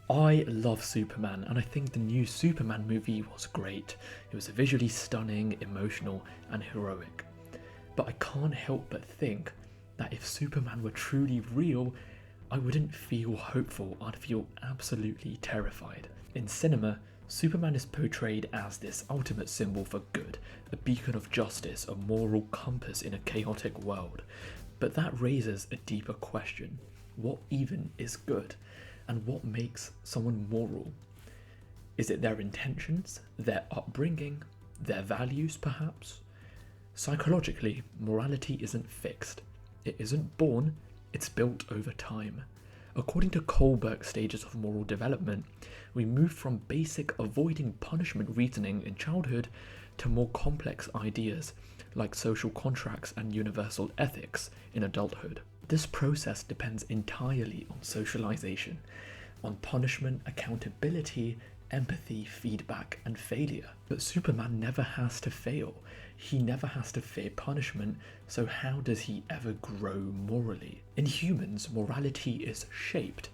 I love Superman, and I think the new Superman movie was great. It was visually stunning, emotional, and heroic. But I can't help but think that if Superman were truly real, I wouldn't feel hopeful, I'd feel absolutely terrified. In cinema, Superman is portrayed as this ultimate symbol for good, a beacon of justice, a moral compass in a chaotic world. But that raises a deeper question. What even is good? And what makes someone moral? Is it their intentions, their upbringing, their values perhaps? Psychologically, morality isn't fixed. It isn't born, it's built over time. According to Kohlberg's stages of moral development, we move from basic avoiding punishment reasoning in childhood to more complex ideas like social contracts and universal ethics in adulthood. This process depends entirely on socialization, on punishment, accountability, empathy, feedback, and failure. But Superman never has to fail. He never has to fear punishment, so how does he ever grow morally? In humans, morality is shaped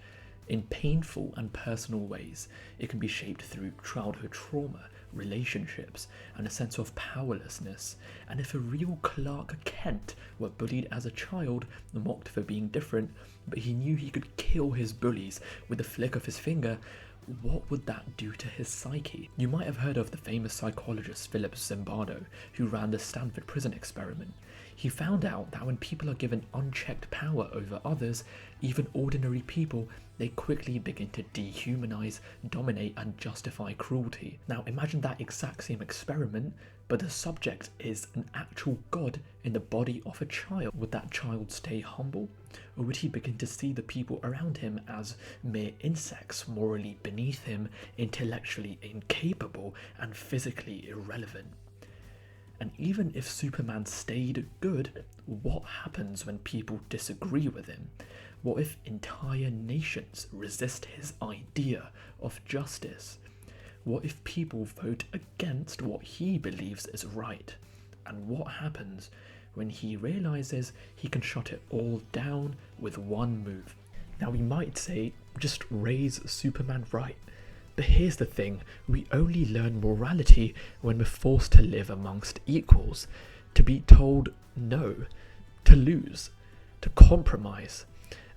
in painful and personal ways. It can be shaped through childhood trauma, relationships, and a sense of powerlessness. And if a real Clark Kent were bullied as a child, mocked for being different, but he knew he could kill his bullies with a flick of his finger, what would that do to his psyche? You might have heard of the famous psychologist Philip Zimbardo, who ran the Stanford prison experiment. He found out that when people are given unchecked power over others, even ordinary people, they quickly begin to dehumanize, dominate, and justify cruelty. Now imagine that exact same experiment, but the subject is an actual god in the body of a child. Would that child stay humble? Or would he begin to see the people around him as mere insects, morally beneath him, intellectually incapable, and physically irrelevant? And even if Superman stayed good, what happens when people disagree with him? What if entire nations resist his idea of justice? What if people vote against what he believes is right? And what happens when he realizes he can shut it all down with one move? Now we might say, just raise Superman right. But here's the thing, we only learn morality when we're forced to live amongst equals, to be told no, to lose, to compromise.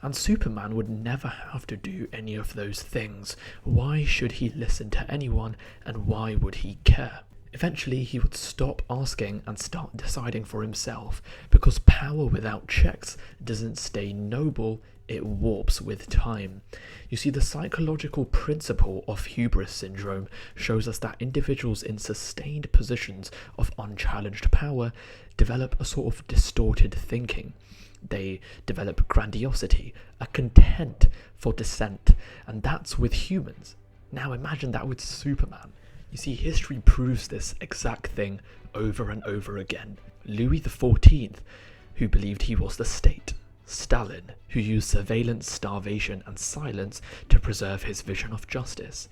And Superman would never have to do any of those things. Why should he listen to anyone, and why would he care? Eventually he would stop asking and start deciding for himself, because power without checks doesn't stay noble, it warps with time. You see, the psychological principle of hubris syndrome shows us that individuals in sustained positions of unchallenged power develop a sort of distorted thinking. They develop grandiosity, a contempt for dissent, and that's with humans. Now imagine that with Superman. You see, history proves this exact thing over and over again. Louis XIV, who believed he was the state. Stalin, who used surveillance, starvation, and silence to preserve his vision of justice.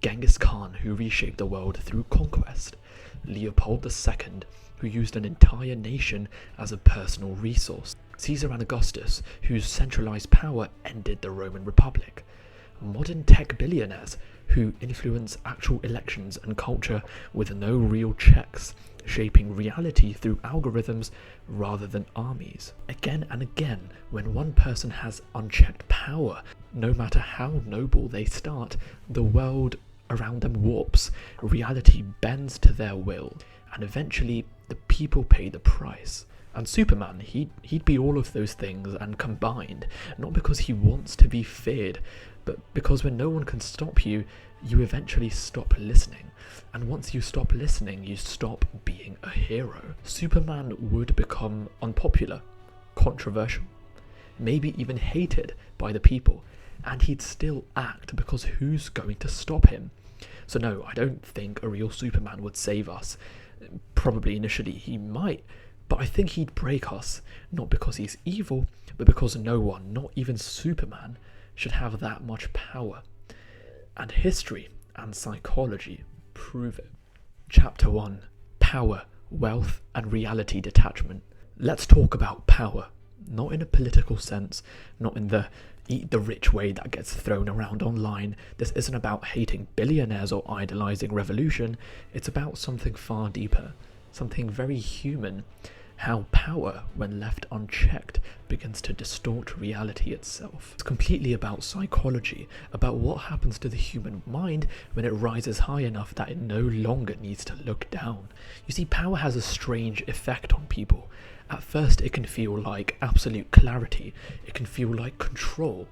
Genghis Khan, who reshaped the world through conquest. Leopold II, who used an entire nation as a personal resource. Caesar and Augustus, whose centralized power ended the Roman Republic. Modern tech billionaires, who influence actual elections and culture with no real checks, shaping reality through algorithms rather than armies. Again and again, when one person has unchecked power, no matter how noble they start, the world around them warps, reality bends to their will, and eventually the people pay the price. And Superman, he'd be all of those things and combined, not because he wants to be feared, but because when no one can stop you, you eventually stop listening. And once you stop listening, you stop being a hero. Superman would become unpopular, controversial, maybe even hated by the people, and he'd still act because who's going to stop him? So no, I don't think a real Superman would save us. Probably initially he might, but I think he'd break us, not because he's evil, but because no one, not even Superman, should have that much power. And history and psychology prove it. Chapter 1. Power, Wealth, and Reality Detachment. Let's talk about power. Not in a political sense, not in the eat the rich way that gets thrown around online. This isn't about hating billionaires or idolizing revolution. It's about something far deeper, something very human. How power, when left unchecked, begins to distort reality itself. It's completely about psychology, about what happens to the human mind when it rises high enough that it no longer needs to look down. You see, power has a strange effect on people. At first, it can feel like absolute clarity, it can feel like control.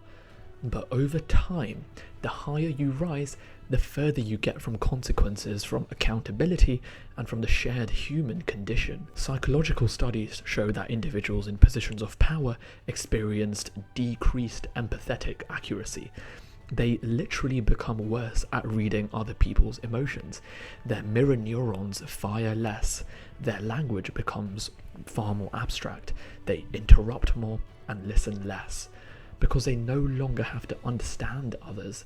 But over time, the higher you rise, the further you get from consequences, from accountability, and from the shared human condition. Psychological studies show that individuals in positions of power experienced decreased empathetic accuracy. They literally become worse at reading other people's emotions. Their mirror neurons fire less. Their language becomes far more abstract. They interrupt more and listen less, because they no longer have to understand others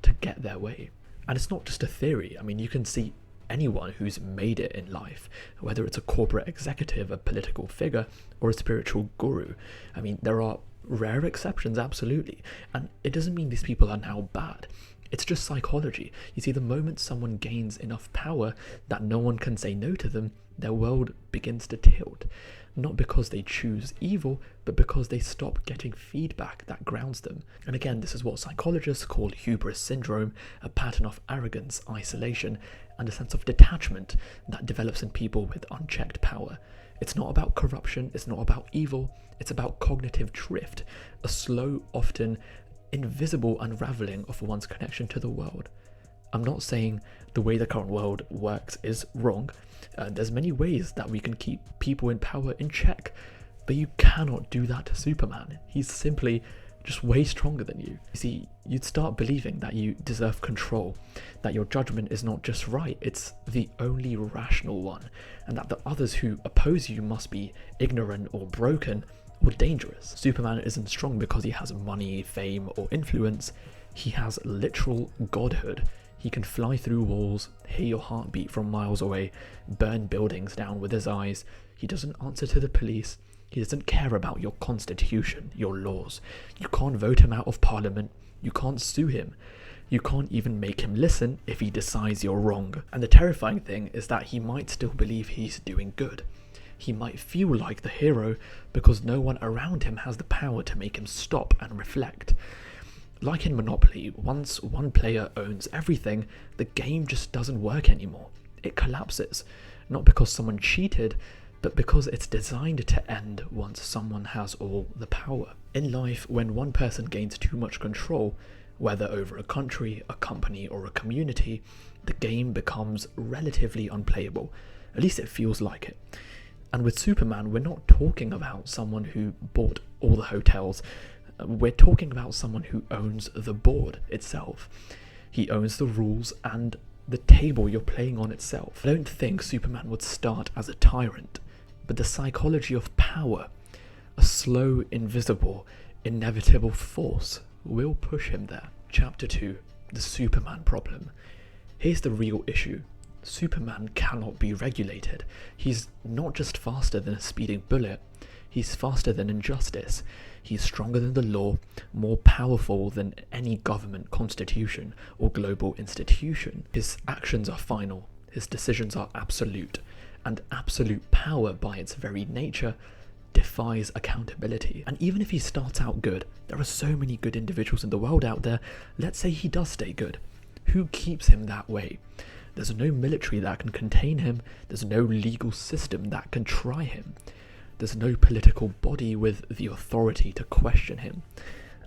to get their way. And it's not just a theory. I mean, you can see anyone who's made it in life, whether it's a corporate executive, a political figure, or a spiritual guru. I mean, there are rare exceptions, absolutely. And it doesn't mean these people are now bad. It's just psychology. You see, the moment someone gains enough power that no one can say no to them, their world begins to tilt. Not because they choose evil, but because they stop getting feedback that grounds them. And again, this is what psychologists call hubris syndrome, a pattern of arrogance, isolation, and a sense of detachment that develops in people with unchecked power. It's not about corruption, it's not about evil, it's about cognitive drift, a slow, often invisible unraveling of one's connection to the world. I'm not saying the way the current world works is wrong. There's many ways that we can keep people in power in check, but you cannot do that to Superman. He's simply just way stronger than you. You see, you'd start believing that you deserve control, that your judgment is not just right, it's the only rational one, and that the others who oppose you must be ignorant or broken or dangerous. Superman isn't strong because he has money, fame, or influence. He has literal godhood. He can fly through walls, hear your heartbeat from miles away, burn buildings down with his eyes. He doesn't answer to the police. He doesn't care about your constitution, your laws. You can't vote him out of parliament. You can't sue him. You can't even make him listen if he decides you're wrong. And the terrifying thing is that he might still believe he's doing good. He might feel like the hero because no one around him has the power to make him stop and reflect. Like in Monopoly, once one player owns everything, the game just doesn't work anymore. It collapses, not because someone cheated, but because it's designed to end once someone has all the power. In life, when one person gains too much control, whether over a country, a company, or a community, the game becomes relatively unplayable. At least it feels like it. And with Superman, we're not talking about someone who bought all the hotels. We're talking about someone who owns the board itself. He owns the rules and the table you're playing on itself. I don't think Superman would start as a tyrant, but the psychology of power, a slow, invisible, inevitable force, will push him there. Chapter 2, the Superman problem. Here's the real issue. Superman cannot be regulated. He's not just faster than a speeding bullet, he's faster than injustice. He's stronger than the law, more powerful than any government, constitution, or global institution. His actions are final, his decisions are absolute, and absolute power by its very nature defies accountability. And even if he starts out good, there are so many good individuals in the world out there, let's say he does stay good. Who keeps him that way? There's no military that can contain him, there's no legal system that can try him. There's no political body with the authority to question him.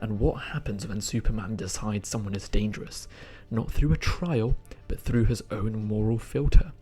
And what happens when Superman decides someone is dangerous? Not through a trial, but through his own moral filter.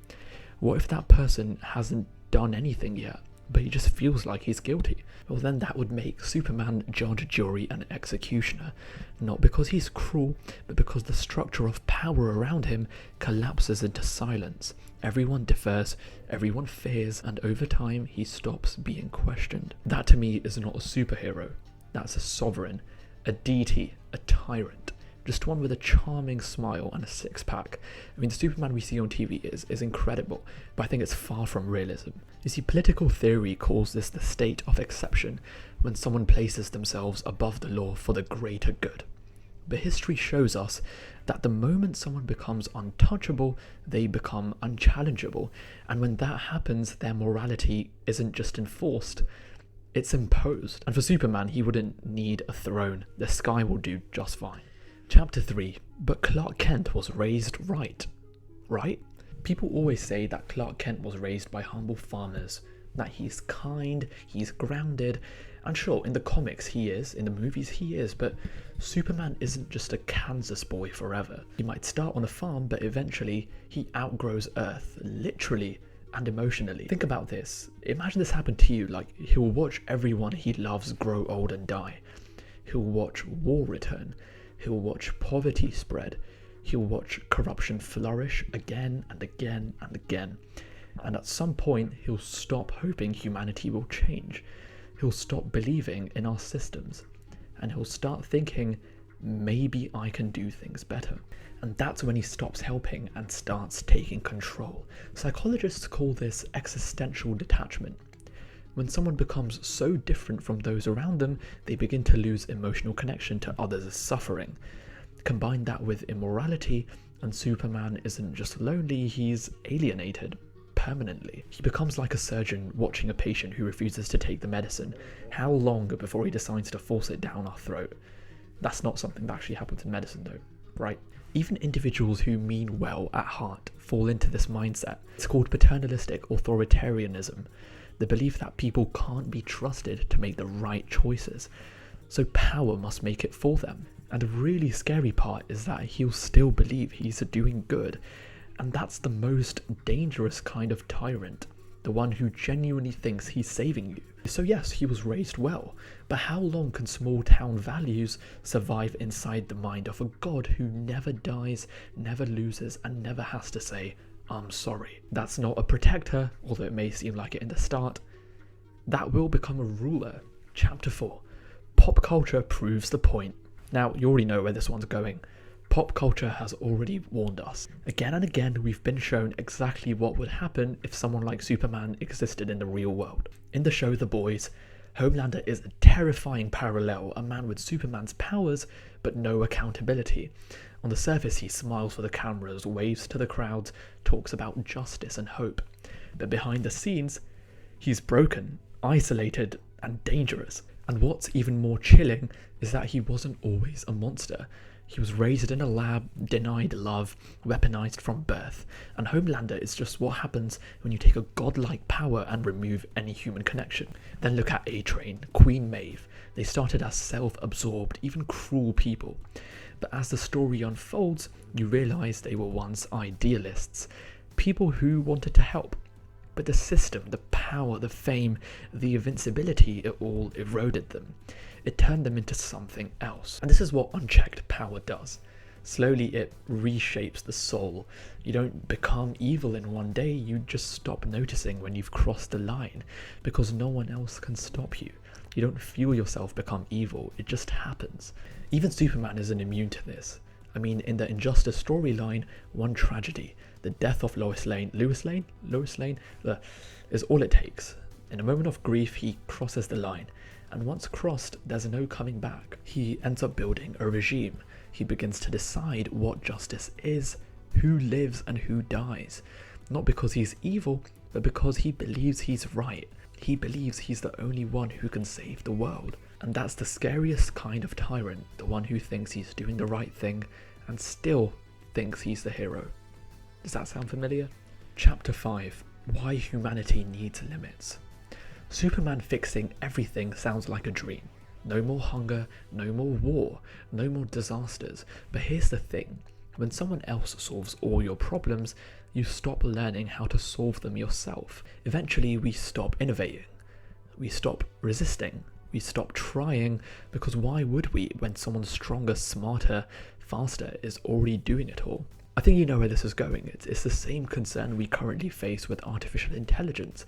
What if that person hasn't done anything yet, but he just feels like he's guilty? Well, then that would make Superman judge, jury, and executioner. Not because he's cruel, but because the structure of power around him collapses into silence. Everyone defers, everyone fears, and over time he stops being questioned. That to me is not a superhero. That's a sovereign, a deity, a tyrant. just one with a charming smile and a six-pack. I mean, the Superman we see on TV is incredible, but I think it's far from realism. You see, political theory calls this the state of exception, when someone places themselves above the law for the greater good. But history shows us that the moment someone becomes untouchable, they become unchallengeable, and when that happens, their morality isn't just enforced, it's imposed. And for Superman, he wouldn't need a throne. The sky will do just fine. Chapter 3. But Clark Kent was raised right. Right? People always say that Clark Kent was raised by humble farmers, that he's kind, he's grounded, and sure, in the comics he is, in the movies he is, but Superman isn't just a Kansas boy forever. He might start on a farm, but eventually he outgrows Earth, literally and emotionally. Think about this. Imagine this happened to you. Like, he'll watch everyone he loves grow old and die. He'll watch war return. He'll watch poverty spread. He'll watch corruption flourish again and again and again. And at some point, he'll stop hoping humanity will change. He'll stop believing in our systems. And he'll start thinking, maybe I can do things better. And that's when he stops helping and starts taking control. Psychologists call this existential detachment. When someone becomes so different from those around them, they begin to lose emotional connection to others' suffering. Combine that with immorality, and Superman isn't just lonely, he's alienated permanently. He becomes like a surgeon watching a patient who refuses to take the medicine. How long before he decides to force it down our throat? That's not something that actually happens in medicine though, right? Even individuals who mean well at heart fall into this mindset. It's called paternalistic authoritarianism, the belief that people can't be trusted to make the right choices, so power must make it for them. And the really scary part is that he'll still believe he's doing good, and that's the most dangerous kind of tyrant, the one who genuinely thinks he's saving you. So yes, he was raised well, but how long can small town values survive inside the mind of a god who never dies, never loses, and never has to say, I'm sorry? That's not a protector, although it may seem like it in the start. That will become a ruler. Chapter 4. Pop culture proves the point. Now, you already know where this one's going. Pop culture has already warned us. Again and again, we've been shown exactly what would happen if someone like Superman existed in the real world. In the show The Boys, Homelander is a terrifying parallel, a man with Superman's powers, but no accountability. On the surface, he smiles for the cameras, waves to the crowds, talks about justice and hope. But behind the scenes, he's broken, isolated, and dangerous. And what's even more chilling is that he wasn't always a monster. He was raised in a lab, denied love, weaponized from birth, and Homelander is just what happens when you take a godlike power and remove any human connection. Then look at A-Train, Queen Maeve. They started as self-absorbed, even cruel people. But as the story unfolds, you realize they were once idealists, people who wanted to help. But the system, the power, the fame, the invincibility, it all eroded them. It turned them into something else. And this is what unchecked power does. Slowly it reshapes the soul. You don't become evil in one day, you just stop noticing when you've crossed the line, because no one else can stop you. You don't feel yourself become evil, it just happens. Even Superman isn't immune to this. I mean, in the Injustice storyline, one tragedy, the death of Lois Lane, is all it takes. In a moment of grief, he crosses the line, and once crossed, there's no coming back. He ends up building a regime. He begins to decide what justice is, who lives and who dies. Not because he's evil, but because he believes he's right. He believes he's the only one who can save the world. And that's the scariest kind of tyrant, the one who thinks he's doing the right thing and still thinks he's the hero. Does that sound familiar? Chapter 5. Why humanity needs limits. Superman fixing everything sounds like a dream. No more hunger, no more war, no more disasters. But here's the thing. When someone else solves all your problems, you stop learning how to solve them yourself. Eventually, we stop innovating. We stop resisting. We stop trying, because why would we when someone stronger, smarter, faster is already doing it all? I think you know where this is going. It's the same concern we currently face with artificial intelligence.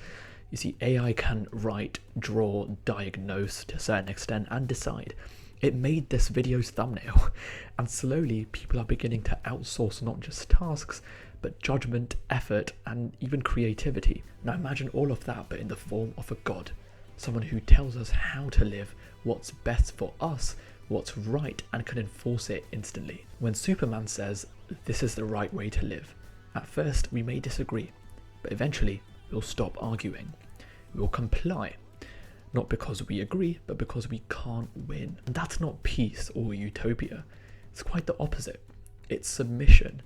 You see, AI can write, draw, diagnose to a certain extent and decide. It made this video's thumbnail, and slowly people are beginning to outsource not just tasks, but judgment, effort, and even creativity. Now imagine all of that, but in the form of a god. Someone who tells us how to live, what's best for us, what's right, and can enforce it instantly. When Superman says, this is the right way to live, at first we may disagree, but eventually we'll stop arguing. We'll comply. Not because we agree, but because we can't win. And that's not peace or utopia. It's quite the opposite. It's submission,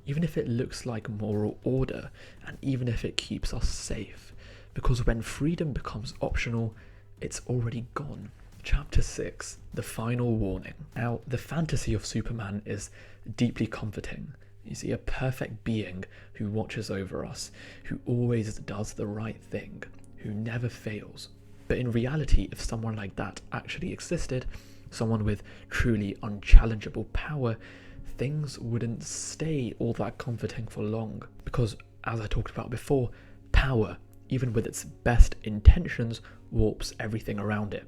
even if it looks like moral order, and even if it keeps us safe. Because when freedom becomes optional, it's already gone. Chapter 6, The Final Warning. Now, the fantasy of Superman is deeply comforting. You see a perfect being who watches over us, who always does the right thing, who never fails. But in reality, if someone like that actually existed, someone with truly unchallengeable power, things wouldn't stay all that comforting for long. Because, as I talked about before, power, even with its best intentions, warps everything around it.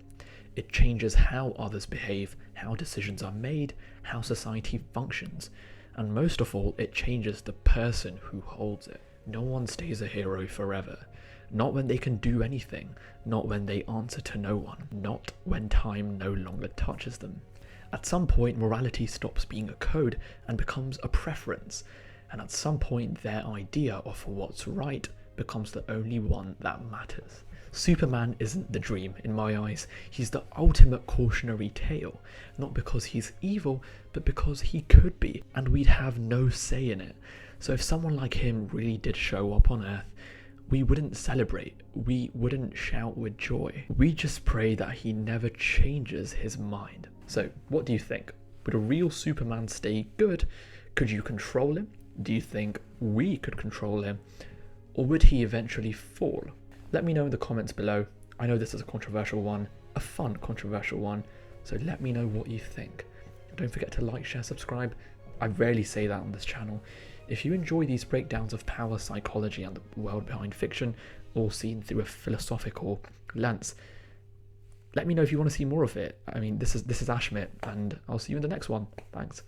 It changes how others behave, how decisions are made, how society functions, and most of all, it changes the person who holds it. No one stays a hero forever. Not when they can do anything, not when they answer to no one, not when time no longer touches them. At some point, morality stops being a code and becomes a preference, and at some point, their idea of what's right becomes the only one that matters. Superman isn't the dream in my eyes. He's the ultimate cautionary tale, not because he's evil, but because he could be, and we'd have no say in it. So if someone like him really did show up on Earth, we wouldn't celebrate, we wouldn't shout with joy. We just pray that he never changes his mind. So what do you think? Would a real Superman stay good? Could you control him? Do you think we could control him? Or would he eventually fall? Let me know in the comments below. I know this is a controversial one, a fun controversial one, so let me know what you think. Don't forget to like, share, subscribe. I rarely say that on this channel. If you enjoy these breakdowns of power, psychology, and the world behind fiction, all seen through a philosophical lens, let me know if you want to see more of it. I mean, this is Ashmit, and I'll see you in the next one. Thanks.